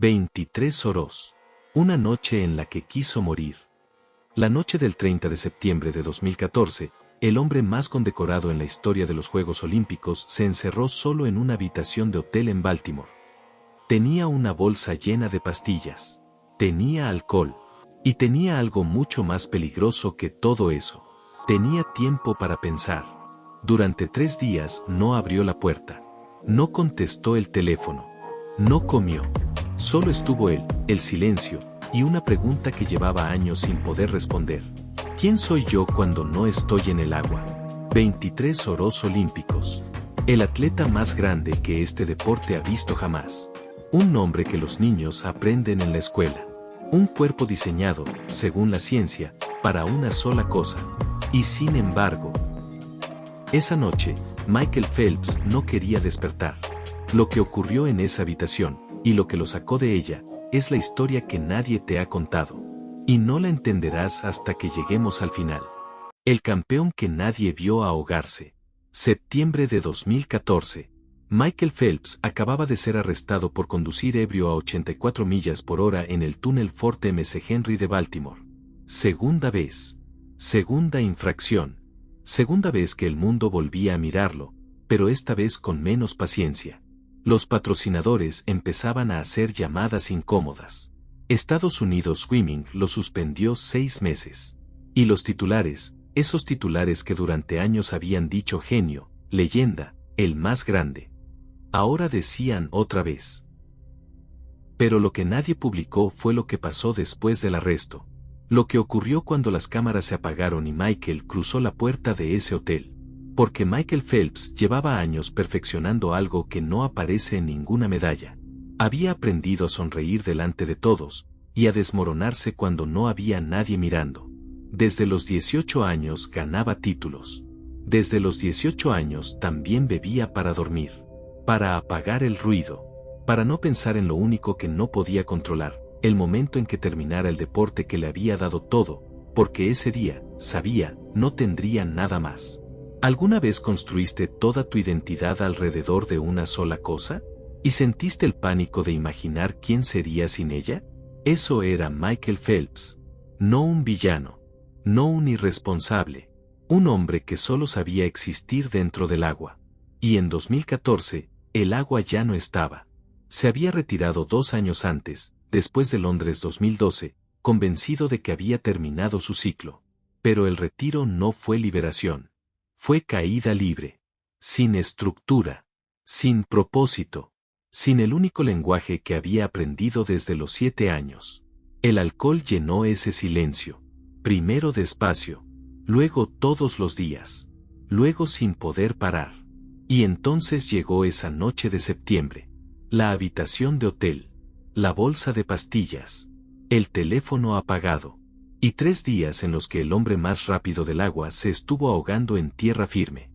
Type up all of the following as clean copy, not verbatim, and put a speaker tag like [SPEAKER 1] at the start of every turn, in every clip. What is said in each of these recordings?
[SPEAKER 1] 23 Oroz. Una noche en la que quiso morir. La noche del 30 de septiembre de 2014, el hombre más condecorado en la historia de los Juegos Olímpicos se encerró solo en una habitación de hotel en Baltimore. Tenía una bolsa llena de pastillas. Tenía alcohol. Y tenía algo mucho más peligroso que todo eso. Tenía tiempo para pensar. Durante 3 días no abrió la puerta. No contestó el teléfono. No comió. Solo estuvo él, el silencio, y una pregunta que llevaba años sin poder responder. ¿Quién soy yo cuando no estoy en el agua? 23 Oros Olímpicos. El atleta más grande que este deporte ha visto jamás. Un nombre que los niños aprenden en la escuela. Un cuerpo diseñado, según la ciencia, para una sola cosa. Y sin embargo, esa noche, Michael Phelps no quería despertar. Lo que ocurrió en esa habitación, y lo que lo sacó de ella, es la historia que nadie te ha contado. Y no la entenderás hasta que lleguemos al final. El campeón que nadie vio ahogarse. Septiembre de 2014. Michael Phelps acababa de ser arrestado por conducir ebrio a 84 millas por hora en el túnel Fort MC Henry de Baltimore. Segunda vez. Segunda infracción. Segunda vez que el mundo volvía a mirarlo, pero esta vez con menos paciencia. Los patrocinadores empezaban a hacer llamadas incómodas. Estados Unidos Swimming lo suspendió 6 meses. Y los titulares, esos titulares que durante años habían dicho genio, leyenda, el más grande. Ahora decían otra vez. Pero lo que nadie publicó fue lo que pasó después del arresto. Lo que ocurrió cuando las cámaras se apagaron y Michael cruzó la puerta de ese hotel. Porque Michael Phelps llevaba años perfeccionando algo que no aparece en ninguna medalla. Había aprendido a sonreír delante de todos, y a desmoronarse cuando no había nadie mirando. Desde los 18 años ganaba títulos. Desde los 18 años también bebía para dormir. Para apagar el ruido. Para no pensar en lo único que no podía controlar, el momento en que terminara el deporte que le había dado todo, porque ese día, sabía, no tendría nada más. ¿Alguna vez construiste toda tu identidad alrededor de una sola cosa? ¿Y sentiste el pánico de imaginar quién sería sin ella? Eso era Michael Phelps. No un villano. No un irresponsable. Un hombre que solo sabía existir dentro del agua. Y en 2014, el agua ya no estaba. Se había retirado 2 años antes, después de Londres 2012, convencido de que había terminado su ciclo. Pero el retiro no fue liberación. Fue caída libre. Sin estructura. Sin propósito. Sin el único lenguaje que había aprendido desde los 7 años. El alcohol llenó ese silencio. Primero despacio. Luego todos los días. Luego sin poder parar. Y entonces llegó esa noche de septiembre. La habitación de hotel. La bolsa de pastillas. El teléfono apagado. Y 3 días en los que el hombre más rápido del agua se estuvo ahogando en tierra firme.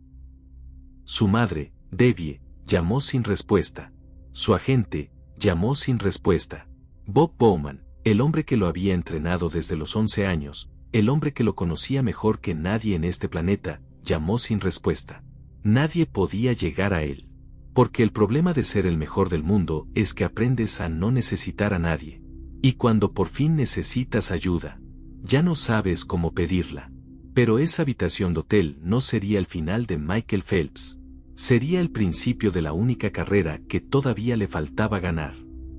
[SPEAKER 1] Su madre, Debbie, llamó sin respuesta. Su agente, llamó sin respuesta. Bob Bowman, el hombre que lo había entrenado desde los 11 años, el hombre que lo conocía mejor que nadie en este planeta, llamó sin respuesta. Nadie podía llegar a él. Porque el problema de ser el mejor del mundo es que aprendes a no necesitar a nadie. Y cuando por fin necesitas ayuda, ya no sabes cómo pedirla. Pero esa habitación de hotel no sería el final de Michael Phelps. Sería el principio de la única carrera que todavía le faltaba ganar.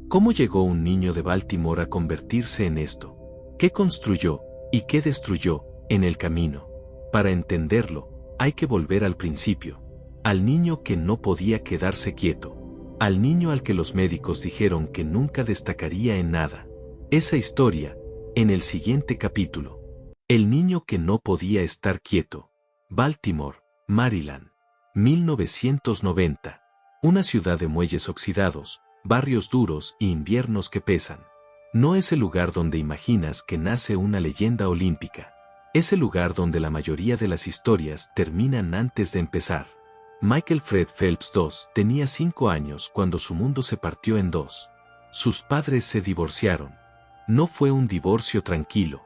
[SPEAKER 1] ¿Cómo llegó un niño de Baltimore a convertirse en esto? ¿Qué construyó y qué destruyó en el camino? Para entenderlo, hay que volver al principio. Al niño que no podía quedarse quieto. Al niño al que los médicos dijeron que nunca destacaría en nada. Esa historia, en el siguiente capítulo. El niño que no podía estar quieto. Baltimore, Maryland. 1990. Una ciudad de muelles oxidados, barrios duros y inviernos que pesan. No es el lugar donde imaginas que nace una leyenda olímpica. Es el lugar donde la mayoría de las historias terminan antes de empezar. Michael Fred Phelps II tenía 5 años cuando su mundo se partió en 2. Sus padres se divorciaron. No fue un divorcio tranquilo.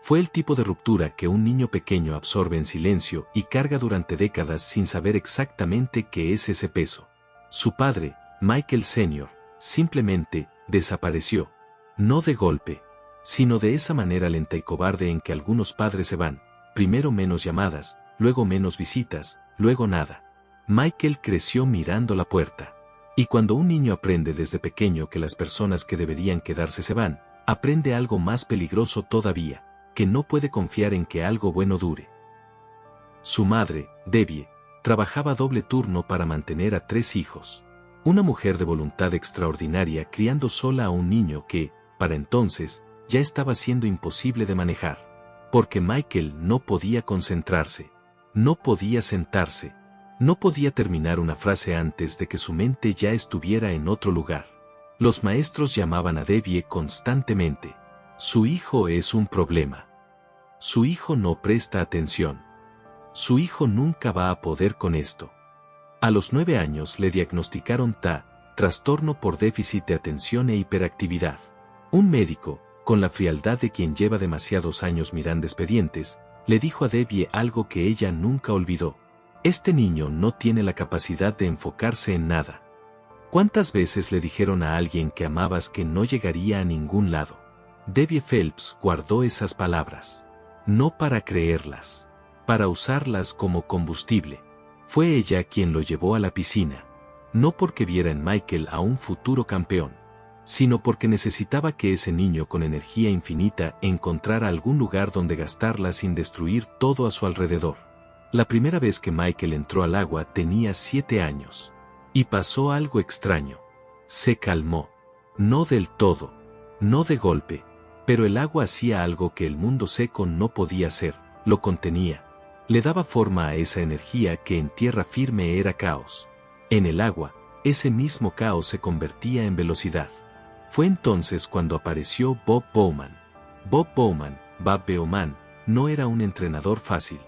[SPEAKER 1] Fue el tipo de ruptura que un niño pequeño absorbe en silencio y carga durante décadas sin saber exactamente qué es ese peso. Su padre, Michael Sr., simplemente desapareció. No de golpe, sino de esa manera lenta y cobarde en que algunos padres se van, primero menos llamadas, luego menos visitas, luego nada. Michael creció mirando la puerta. Y cuando un niño aprende desde pequeño que las personas que deberían quedarse se van, aprende algo más peligroso todavía, que no puede confiar en que algo bueno dure. Su madre, Debbie, trabajaba doble turno para mantener a 3 hijos. Una mujer de voluntad extraordinaria criando sola a un niño que, para entonces, ya estaba siendo imposible de manejar. Porque Michael no podía concentrarse, no podía sentarse, no podía terminar una frase antes de que su mente ya estuviera en otro lugar. Los maestros llamaban a Debbie constantemente. Su hijo es un problema. Su hijo no presta atención. Su hijo nunca va a poder con esto. A los 9 años le diagnosticaron trastorno por déficit de atención e hiperactividad. Un médico, con la frialdad de quien lleva demasiados años mirando expedientes, le dijo a Debbie algo que ella nunca olvidó. Este niño no tiene la capacidad de enfocarse en nada. ¿Cuántas veces le dijeron a alguien que amabas que no llegaría a ningún lado? Debbie Phelps guardó esas palabras. No para creerlas, para usarlas como combustible. Fue ella quien lo llevó a la piscina. No porque viera en Michael a un futuro campeón, sino porque necesitaba que ese niño con energía infinita encontrara algún lugar donde gastarla sin destruir todo a su alrededor. La primera vez que Michael entró al agua tenía 7 años. Y pasó algo extraño. Se calmó. No del todo. No de golpe. Pero el agua hacía algo que el mundo seco no podía hacer. Lo contenía. Le daba forma a esa energía que en tierra firme era caos. En el agua, ese mismo caos se convertía en velocidad. Fue entonces cuando apareció Bob Bowman. Bob Bowman, no era un entrenador fácil.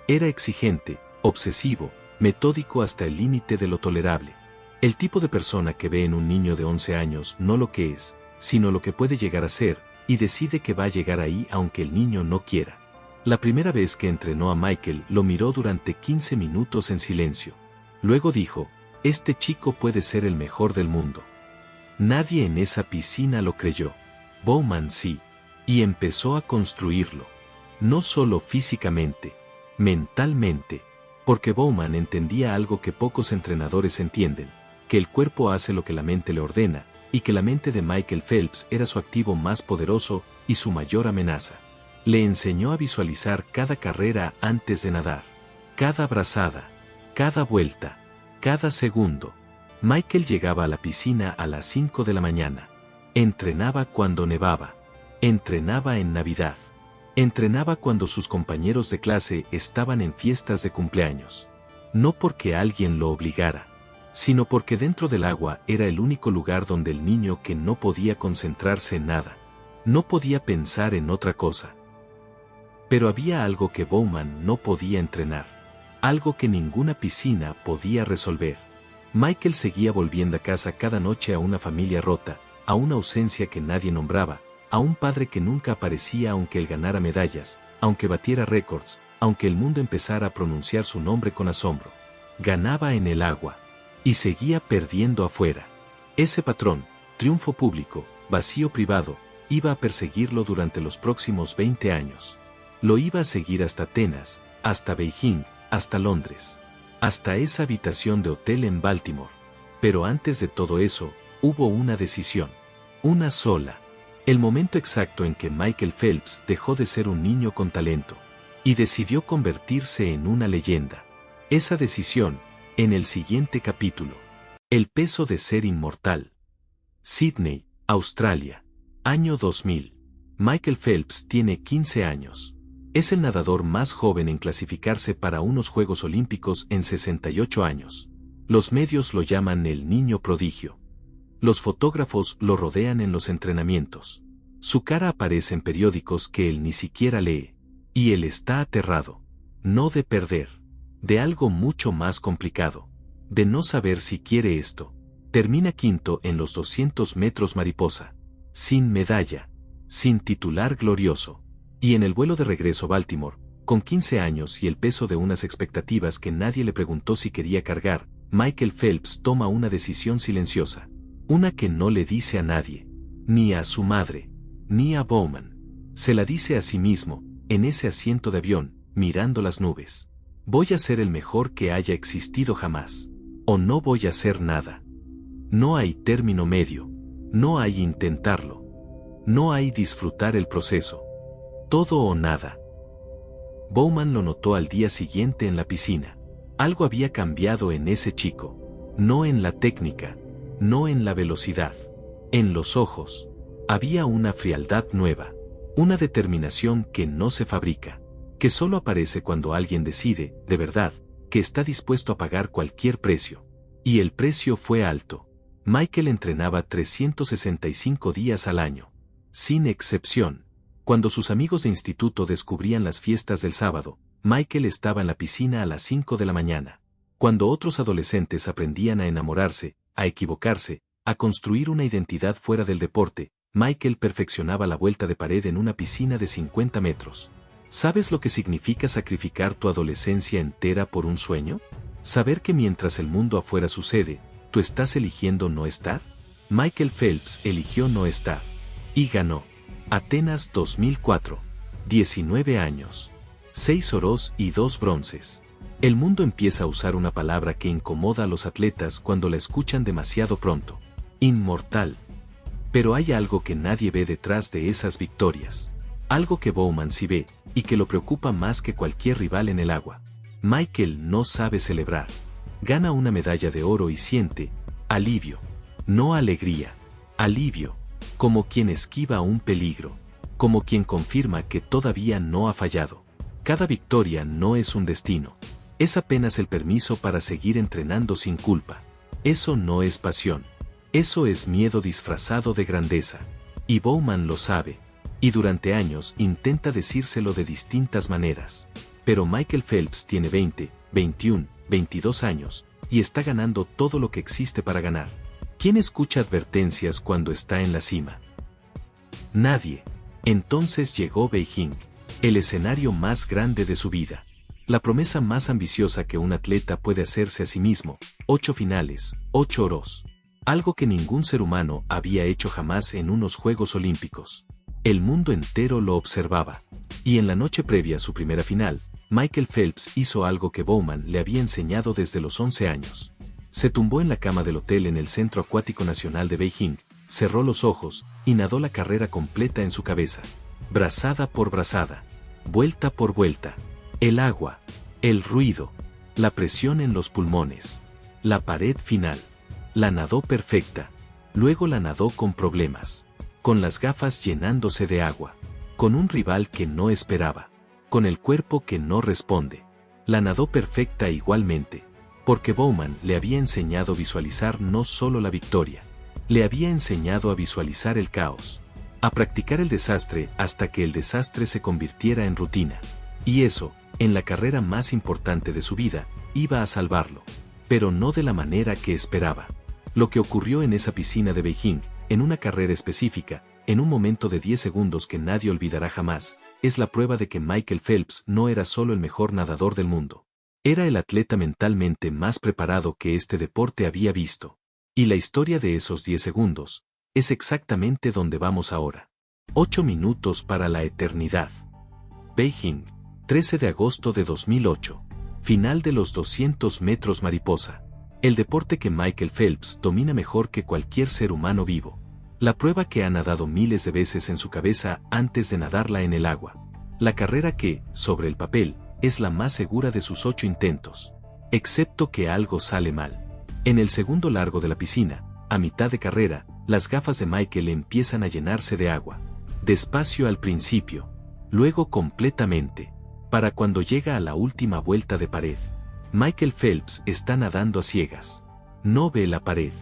[SPEAKER 1] Era exigente, obsesivo, metódico hasta el límite de lo tolerable. El tipo de persona que ve en un niño de 11 años no lo que es, sino lo que puede llegar a ser, y decide que va a llegar ahí aunque el niño no quiera. La primera vez que entrenó a Michael lo miró durante 15 minutos en silencio. Luego dijo, este chico puede ser el mejor del mundo. Nadie en esa piscina lo creyó. Bowman sí. Y empezó a construirlo. No solo físicamente, mentalmente. Porque Bowman entendía algo que pocos entrenadores entienden, que el cuerpo hace lo que la mente le ordena, y que la mente de Michael Phelps era su activo más poderoso y su mayor amenaza. Le enseñó a visualizar cada carrera antes de nadar, cada brazada, cada vuelta, cada segundo. Michael llegaba a la piscina a las 5 de la mañana. Entrenaba cuando nevaba. Entrenaba en Navidad. Entrenaba cuando sus compañeros de clase estaban en fiestas de cumpleaños. No porque alguien lo obligara, sino porque dentro del agua era el único lugar donde el niño que no podía concentrarse en nada, no podía pensar en otra cosa. Pero había algo que Bowman no podía entrenar, algo que ninguna piscina podía resolver. Michael seguía volviendo a casa cada noche a una familia rota, a una ausencia que nadie nombraba, a un padre que nunca aparecía aunque él ganara medallas, aunque batiera récords, aunque el mundo empezara a pronunciar su nombre con asombro. Ganaba en el agua. Y seguía perdiendo afuera. Ese patrón, triunfo público, vacío privado, iba a perseguirlo durante los próximos 20 años. Lo iba a seguir hasta Atenas, hasta Beijing, hasta Londres, hasta esa habitación de hotel en Baltimore. Pero antes de todo eso, hubo una decisión. Una sola. El momento exacto en que Michael Phelps dejó de ser un niño con talento y decidió convertirse en una leyenda. Esa decisión, en el siguiente capítulo. El peso de ser inmortal. Sydney, Australia. Año 2000. Michael Phelps tiene 15 años. Es el nadador más joven en clasificarse para unos Juegos Olímpicos en 68 años. Los medios lo llaman el niño prodigio. Los fotógrafos lo rodean en los entrenamientos. Su cara aparece en periódicos que él ni siquiera lee. Y él está aterrado. No de perder. De algo mucho más complicado. De no saber si quiere esto. Termina quinto en los 200 metros mariposa. Sin medalla. Sin titular glorioso. Y en el vuelo de regreso a Baltimore, con 15 años y el peso de unas expectativas que nadie le preguntó si quería cargar, Michael Phelps toma una decisión silenciosa. Una que no le dice a nadie. Ni a su madre, ni a Bowman. Se la dice a sí mismo, en ese asiento de avión, mirando las nubes. Voy a ser el mejor que haya existido jamás. O no voy a hacer nada. No hay término medio. No hay intentarlo. No hay disfrutar el proceso. Todo o nada. Bowman lo notó al día siguiente en la piscina. Algo había cambiado en ese chico. No en la técnica. No en la velocidad. En los ojos. Había una frialdad nueva. Una determinación que no se fabrica. Que solo aparece cuando alguien decide, de verdad, que está dispuesto a pagar cualquier precio. Y el precio fue alto. Michael entrenaba 365 días al año. Sin excepción. Cuando sus amigos de instituto descubrían las fiestas del sábado, Michael estaba en la piscina a las 5 de la mañana. Cuando otros adolescentes aprendían a enamorarse, a equivocarse, a construir una identidad fuera del deporte, Michael perfeccionaba la vuelta de pared en una piscina de 50 metros. ¿Sabes lo que significa sacrificar tu adolescencia entera por un sueño? Saber que mientras el mundo afuera sucede, tú estás eligiendo no estar. Michael Phelps eligió no estar. Y ganó. Atenas 2004. 19 años. 6 oros y 2 bronces. El mundo empieza a usar una palabra que incomoda a los atletas cuando la escuchan demasiado pronto. Inmortal. Pero hay algo que nadie ve detrás de esas victorias. Algo que Bowman sí ve, y que lo preocupa más que cualquier rival en el agua. Michael no sabe celebrar. Gana una medalla de oro y siente alivio. No alegría. Alivio. Como quien esquiva un peligro. Como quien confirma que todavía no ha fallado. Cada victoria no es un destino. Es apenas el permiso para seguir entrenando sin culpa. Eso no es pasión. Eso es miedo disfrazado de grandeza. Y Bowman lo sabe. Y durante años intenta decírselo de distintas maneras. Pero Michael Phelps tiene 20, 21, 22 años, y está ganando todo lo que existe para ganar. ¿Quién escucha advertencias cuando está en la cima? Nadie. Entonces llegó Beijing, el escenario más grande de su vida. La promesa más ambiciosa que un atleta puede hacerse a sí mismo, 8 finales, 8 oros. Algo que ningún ser humano había hecho jamás en unos Juegos Olímpicos. El mundo entero lo observaba. Y en la noche previa a su primera final, Michael Phelps hizo algo que Bowman le había enseñado desde los 11 años. Se tumbó en la cama del hotel en el Centro Acuático Nacional de Beijing, cerró los ojos, y nadó la carrera completa en su cabeza. Brazada por brazada. Vuelta por vuelta. El agua. El ruido. La presión en los pulmones. La pared final. La nadó perfecta. Luego la nadó con problemas. Con las gafas llenándose de agua. Con un rival que no esperaba. Con el cuerpo que no responde. La nadó perfecta igualmente. Porque Bowman le había enseñado a visualizar no solo la victoria. Le había enseñado a visualizar el caos. A practicar el desastre hasta que el desastre se convirtiera en rutina. Y eso, en la carrera más importante de su vida, iba a salvarlo. Pero no de la manera que esperaba. Lo que ocurrió en esa piscina de Beijing, en una carrera específica, en un momento de 10 segundos que nadie olvidará jamás, es la prueba de que Michael Phelps no era solo el mejor nadador del mundo. Era el atleta mentalmente más preparado que este deporte había visto. Y la historia de esos 10 segundos, es exactamente donde vamos ahora. 8 minutos para la eternidad. Beijing, 13 de agosto de 2008. Final de los 200 metros mariposa. El deporte que Michael Phelps domina mejor que cualquier ser humano vivo. La prueba que ha nadado miles de veces en su cabeza antes de nadarla en el agua. La carrera que, sobre el papel, es la más segura de sus 8 intentos. Excepto que algo sale mal. En el segundo largo de la piscina, a mitad de carrera, las gafas de Michael empiezan a llenarse de agua. Despacio al principio. Luego completamente. Para cuando llega a la última vuelta de pared. Michael Phelps está nadando a ciegas. No ve la pared.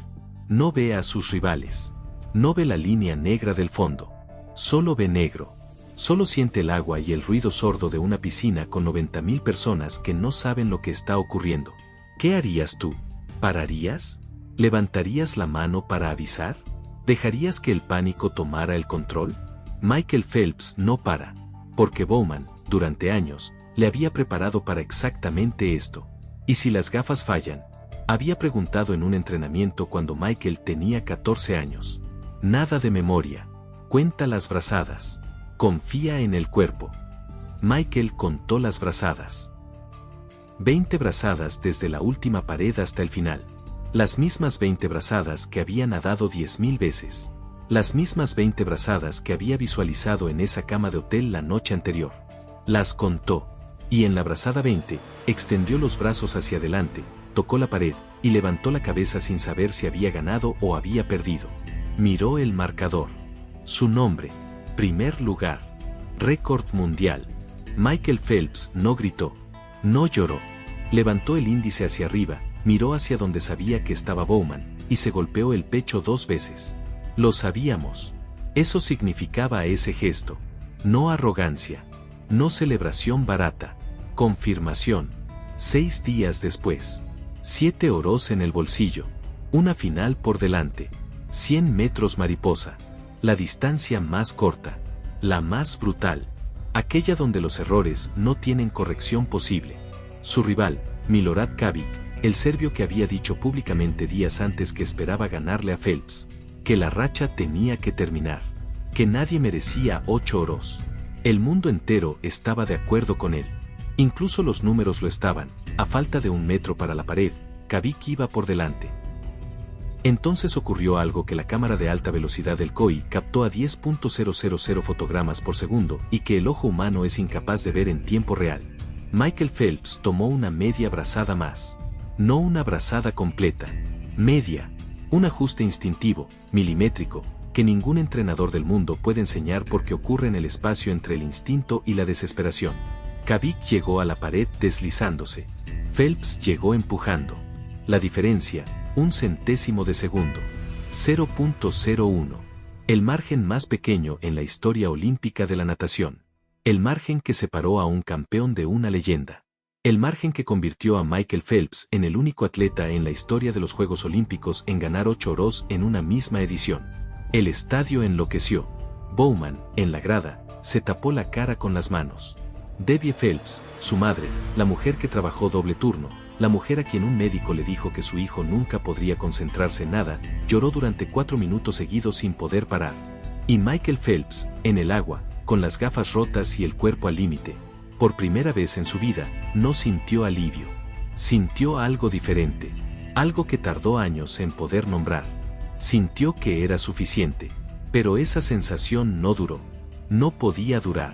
[SPEAKER 1] No ve a sus rivales. No ve la línea negra del fondo. Solo ve negro. Solo siente el agua y el ruido sordo de una piscina con 90.000 personas que no saben lo que está ocurriendo. ¿Qué harías tú? ¿Pararías? ¿Levantarías la mano para avisar? ¿Dejarías que el pánico tomara el control? Michael Phelps no para, porque Bowman, durante años, le había preparado para exactamente esto. ¿Y si las gafas fallan? Había preguntado en un entrenamiento cuando Michael tenía 14 años. Nada de memoria. Cuenta las brazadas. Confía en el cuerpo. Michael contó las brazadas. 20 brazadas desde la última pared hasta el final. Las mismas 20 brazadas que había nadado 10.000 veces. Las mismas 20 brazadas que había visualizado en esa cama de hotel la noche anterior. Las contó. Y en la brazada 20, extendió los brazos hacia adelante, tocó la pared, y levantó la cabeza sin saber si había ganado o había perdido. Miró el marcador. Su nombre. Primer lugar. Récord mundial. Michael Phelps no gritó. No lloró. Levantó el índice hacia arriba, miró hacia donde sabía que estaba Bowman, y se golpeó el pecho 2 veces. Lo sabíamos. Eso significaba ese gesto. No arrogancia. No celebración barata. Confirmación. 6 días después. 7 oros en el bolsillo. Una final por delante. 100 metros mariposa. La distancia más corta. La más brutal. Aquella donde los errores no tienen corrección posible. Su rival, Milorad Čavić, el serbio que había dicho públicamente días antes que esperaba ganarle a Phelps, que la racha tenía que terminar, que nadie merecía 8 oros. El mundo entero estaba de acuerdo con él. Incluso los números lo estaban. A falta de 1 metro para la pared, Čavić iba por delante. Entonces ocurrió algo que la cámara de alta velocidad del COI captó a 10.000 fotogramas por segundo y que el ojo humano es incapaz de ver en tiempo real. Michael Phelps tomó una media brazada más. No una brazada completa. Media. Un ajuste instintivo, milimétrico, que ningún entrenador del mundo puede enseñar porque ocurre en el espacio entre el instinto y la desesperación. Čavić llegó a la pared deslizándose. Phelps llegó empujando. La diferencia, 1 centésimo de segundo. 0.01. El margen más pequeño en la historia olímpica de la natación. El margen que separó a un campeón de una leyenda. El margen que convirtió a Michael Phelps en el único atleta en la historia de los Juegos Olímpicos en ganar 8 oros en una misma edición. El estadio enloqueció. Bowman, en la grada, se tapó la cara con las manos. Debbie Phelps, su madre, la mujer que trabajó doble turno, la mujer a quien un médico le dijo que su hijo nunca podría concentrarse en nada, lloró durante 4 minutos seguidos sin poder parar. Y Michael Phelps, en el agua, con las gafas rotas y el cuerpo al límite, por primera vez en su vida, no sintió alivio. Sintió algo diferente, algo que tardó años en poder nombrar. Sintió que era suficiente, pero esa sensación no duró. No podía durar.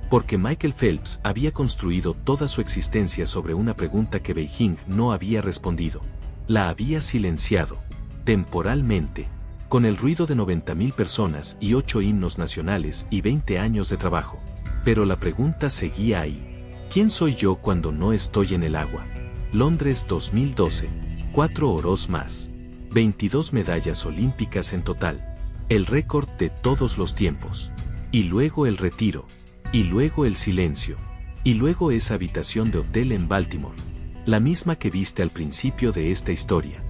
[SPEAKER 1] Porque Michael Phelps había construido toda su existencia sobre una pregunta que Beijing no había respondido. La había silenciado, temporalmente, con el ruido de 90.000 personas y 8 himnos nacionales y 20 años de trabajo. Pero la pregunta seguía ahí. ¿Quién soy yo cuando no estoy en el agua? Londres 2012. 4 oros más. 22 medallas olímpicas en total. El récord de todos los tiempos. Y luego el retiro. Y luego el silencio. Y luego esa habitación de hotel en Baltimore. La misma que viste al principio de esta historia.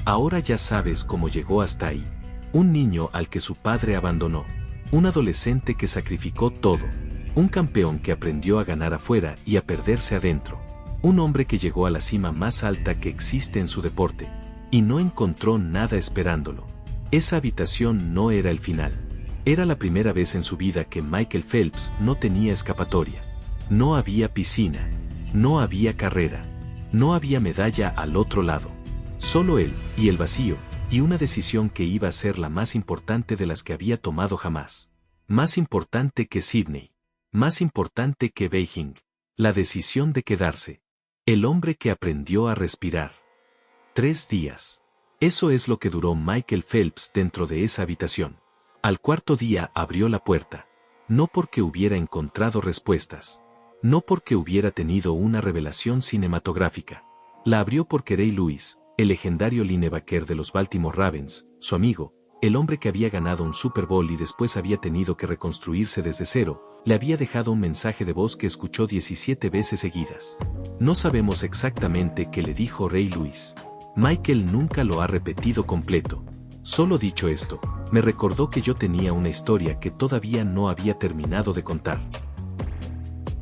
[SPEAKER 1] Ahora ya sabes cómo llegó hasta ahí. Un niño al que su padre abandonó. Un adolescente que sacrificó todo. Un campeón que aprendió a ganar afuera y a perderse adentro. Un hombre que llegó a la cima más alta que existe en su deporte. Y no encontró nada esperándolo. Esa habitación no era el final. Era la primera vez en su vida que Michael Phelps no tenía escapatoria. No había piscina. No había carrera. No había medalla al otro lado. Solo él, y el vacío, y una decisión que iba a ser la más importante de las que había tomado jamás. Más importante que Sydney. Más importante que Beijing. La decisión de quedarse. El hombre que aprendió a respirar. 3 días. Eso es lo que duró Michael Phelps dentro de esa habitación. Al 4.º día abrió la puerta. No porque hubiera encontrado respuestas. No porque hubiera tenido una revelación cinematográfica. La abrió porque Ray Lewis, el legendario linebacker de los Baltimore Ravens, su amigo, el hombre que había ganado un Super Bowl y después había tenido que reconstruirse desde cero, le había dejado un mensaje de voz que escuchó 17 veces seguidas. No sabemos exactamente qué le dijo Ray Lewis. Michael nunca lo ha repetido completo. Solo dicho esto, me recordó que yo tenía una historia que todavía no había terminado de contar.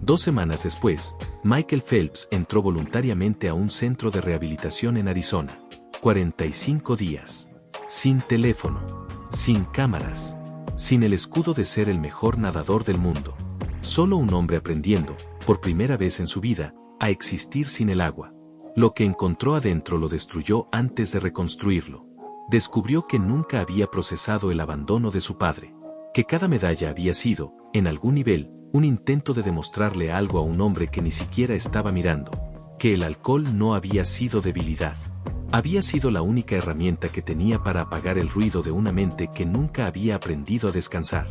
[SPEAKER 1] 2 semanas después, Michael Phelps entró voluntariamente a un centro de rehabilitación en Arizona. 45 días. Sin teléfono. sin cámaras, sin el escudo de ser el mejor nadador del mundo. Solo un hombre aprendiendo, por primera vez en su vida, a existir sin el agua. Lo que encontró adentro lo destruyó antes de reconstruirlo. Descubrió que nunca había procesado el abandono de su padre, que cada medalla había sido, en algún nivel, un intento de demostrarle algo a un hombre que ni siquiera estaba mirando, que el alcohol no había sido debilidad. Había sido la única herramienta que tenía para apagar el ruido de una mente que nunca había aprendido a descansar.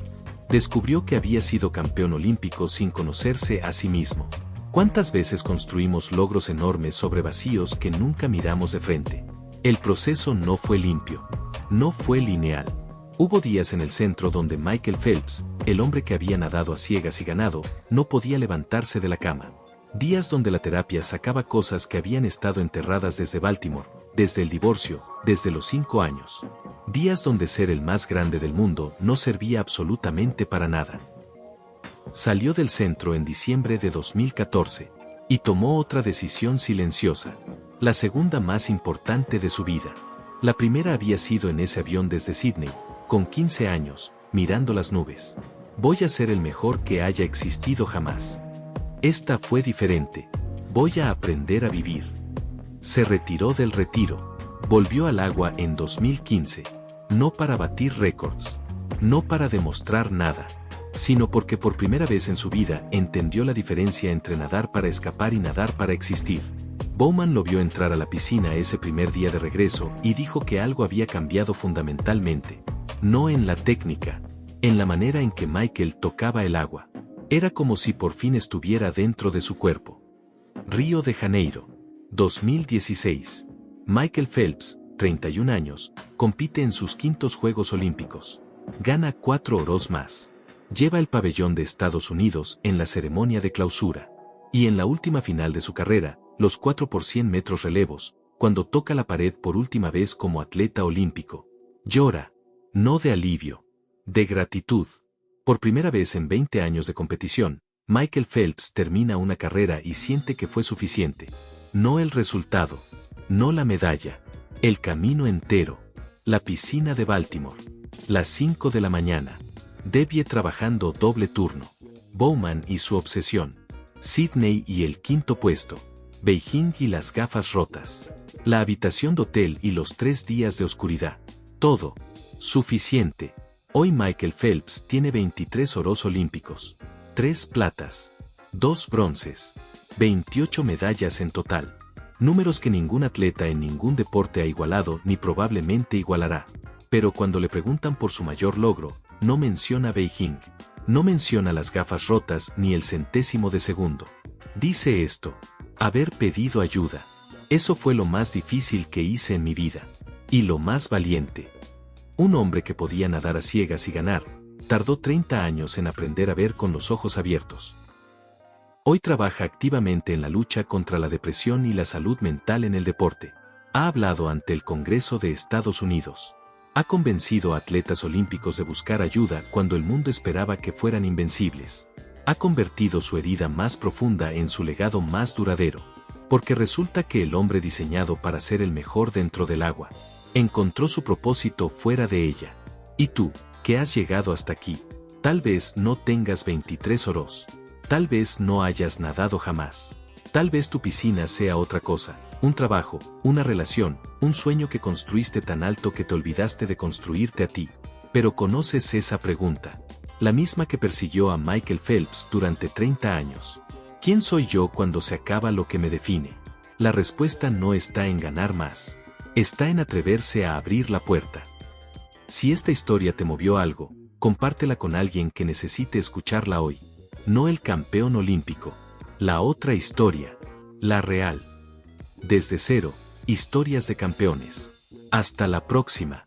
[SPEAKER 1] Descubrió que había sido campeón olímpico sin conocerse a sí mismo. ¿Cuántas veces construimos logros enormes sobre vacíos que nunca miramos de frente? El proceso no fue limpio. No fue lineal. Hubo días en el centro donde Michael Phelps, el hombre que había nadado a ciegas y ganado, no podía levantarse de la cama. Días donde la terapia sacaba cosas que habían estado enterradas desde Baltimore, desde el divorcio, desde los 5 años. Días donde ser el más grande del mundo no servía absolutamente para nada. Salió del centro en diciembre de 2014 y tomó otra decisión silenciosa, la segunda más importante de su vida. La primera había sido en ese avión desde Sydney, con 15 años, mirando las nubes. Voy a ser el mejor que haya existido jamás. Esta fue diferente. Voy a aprender a vivir. Se retiró del retiro. Volvió al agua en 2015. No para batir récords. No para demostrar nada. Sino porque por primera vez en su vida entendió la diferencia entre nadar para escapar y nadar para existir. Bowman lo vio entrar a la piscina ese primer día de regreso y dijo que algo había cambiado fundamentalmente. No en la técnica, en la manera en que Michael tocaba el agua. Era como si por fin estuviera dentro de su cuerpo. Río de Janeiro, 2016. Michael Phelps, 31 años, compite en sus 5º Juegos Olímpicos. Gana 4 oros más. Lleva el pabellón de Estados Unidos en la ceremonia de clausura. Y en la última final de su carrera, los 4 por 100 metros relevos, cuando toca la pared por última vez como atleta olímpico. Llora. No de alivio. De gratitud. Por primera vez en 20 años de competición, Michael Phelps termina una carrera y siente que fue suficiente. No el resultado. No la medalla. El camino entero. La piscina de Baltimore. Las 5 de la mañana. Debbie trabajando doble turno. Bowman y su obsesión. Sydney y el 5º puesto. Beijing y las gafas rotas. La habitación de hotel y los 3 días de oscuridad. Todo. Suficiente. Hoy Michael Phelps tiene 23 oros olímpicos. 3 platas. 2 bronces. 28 medallas en total. Números que ningún atleta en ningún deporte ha igualado ni probablemente igualará. Pero cuando le preguntan por su mayor logro, no menciona Beijing. No menciona las gafas rotas ni el centésimo de segundo. Dice esto. Haber pedido ayuda. Eso fue lo más difícil que hice en mi vida. Y lo más valiente. Un hombre que podía nadar a ciegas y ganar, tardó 30 años en aprender a ver con los ojos abiertos. Hoy trabaja activamente en la lucha contra la depresión y la salud mental en el deporte. Ha hablado ante el Congreso de Estados Unidos. Ha convencido a atletas olímpicos de buscar ayuda cuando el mundo esperaba que fueran invencibles. Ha convertido su herida más profunda en su legado más duradero. Porque resulta que el hombre diseñado para ser el mejor dentro del agua, encontró su propósito fuera de ella. Y tú, que has llegado hasta aquí, tal vez no tengas 23 oros. Tal vez no hayas nadado jamás. Tal vez tu piscina sea otra cosa, un trabajo, una relación, un sueño que construiste tan alto que te olvidaste de construirte a ti. Pero conoces esa pregunta, la misma que persiguió a Michael Phelps durante 30 años. ¿Quién soy yo cuando se acaba lo que me define? La respuesta no está en ganar más. Está en atreverse a abrir la puerta. Si esta historia te movió algo, compártela con alguien que necesite escucharla hoy. No el campeón olímpico. La otra historia. La real. Desde cero, historias de campeones. Hasta la próxima.